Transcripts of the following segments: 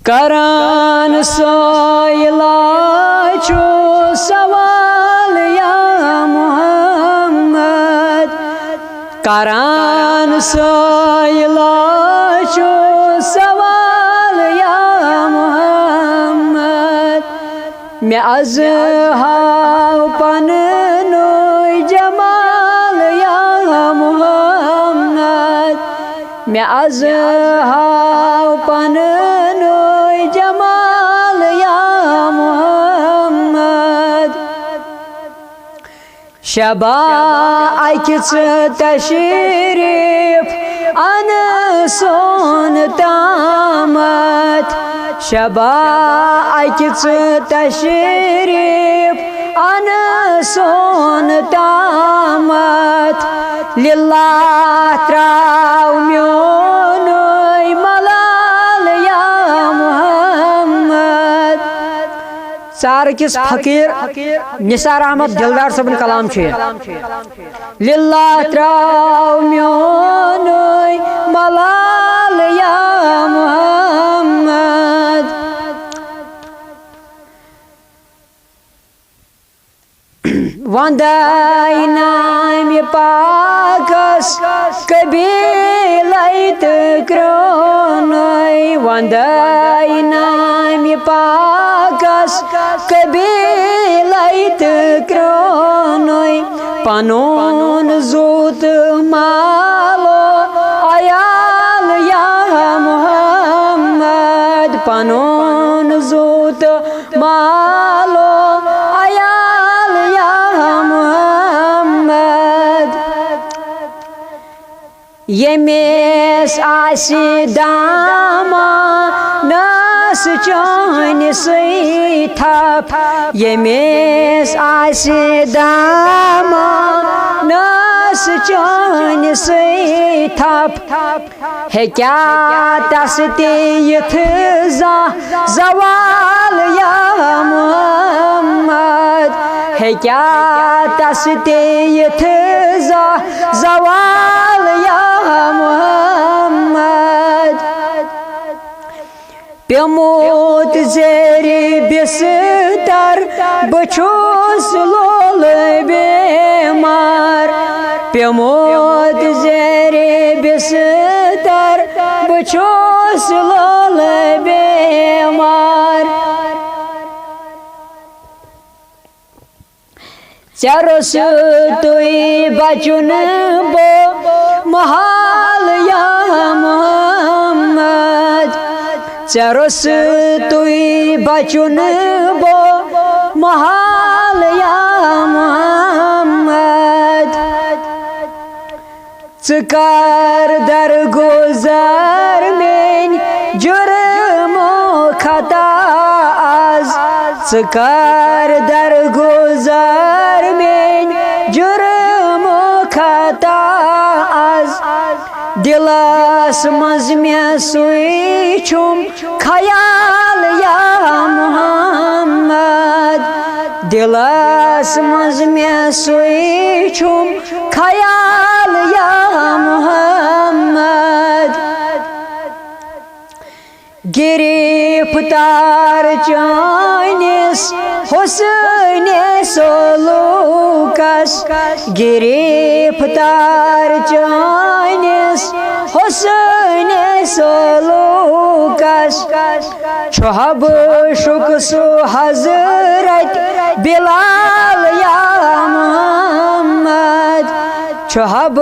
करान सोयला चो सवाल या मोहम्मद करान सोयला चो सवाल या मोहम्मद मैं अज हाव पन्नो जमाल या मोहम्मद मैं अज हाव पन्नो जमाल या मोहम्मद शबा अकिच तशरीफ अन सोन तामत शबा अकिच तशरीफ अन सोन तामत लिल्लाह त्राव म्योन मलाल या मोहम्मद सार किस फकीर निसार अहमद दिलदार सबन कलाम छे लिल्लाह त्राव म्योन मलाल या मोहम्मद वंदाई नाम पाकस कबीलत क्रोनय वंदाई नाम पाकस कबीलत क्रोनय पनोन जूत मालो अयाल या मोहम्मद पनोन जूत मालो अयाल या मोहम्मद यमेस आसि दामा नस चोन सैथप यमेस आसि दामा नस चोन सैथप है क्या तस्ते यथ जवाल या मोहम्मद है क्या तस्ते यथ जवाल या मोहम्मद प्यमोत जेरे बिस्तर बछोस लोल बेमार प्यमोत जेरे बिस्तर बछोस लोल बेमार चरस तुई बचुन बो महाल या मोहम्मद चरस तुई बचुन बो महाल या मोहम्मद चकर दरगुजर में जुर्मो खता आज चकर दरगुजर में जुर्मो खता आज दिलस मज में सुइछुम ख्याल या मोहम्मद दिलस मज में सुइछुम ख्याल या मोहम्मद गिरफ्तार चानिस हुस्न सलूकस गिरफ्तार चानिस हुस्न सलूकस छहब शुक सु हजरत बिलाल या मोहम्मद छहब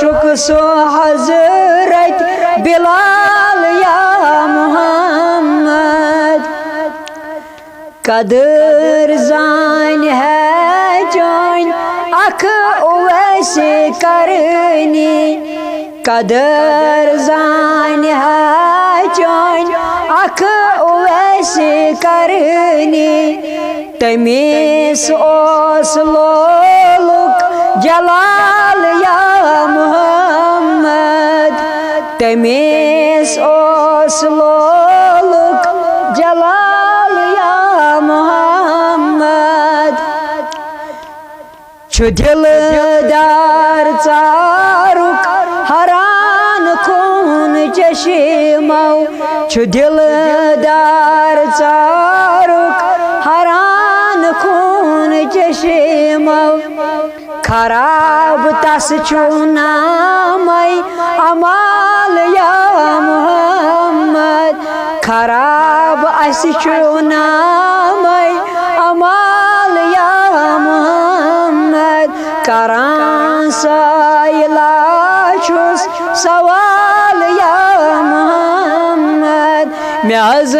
शुक सु हजरत बिलाल या मोहम्मद कदर जान है जान अख वैसे करनी कदर जान है जान अख वैसे करनी तमीस ओस लोलुक जलाल या मोहम्मद तमीस ओस लोलुक जलाल या मोहम्मद छु दिलदार चारुक हरान खून चश्मो छु दिल दार चारुक हरान खून चश्मो खराब तस नामै अमाल या मोहम्मद खराब अस नामै अमाल या मोहम्मद करान साइलाचुस सवाल या मोहम्मद म्याज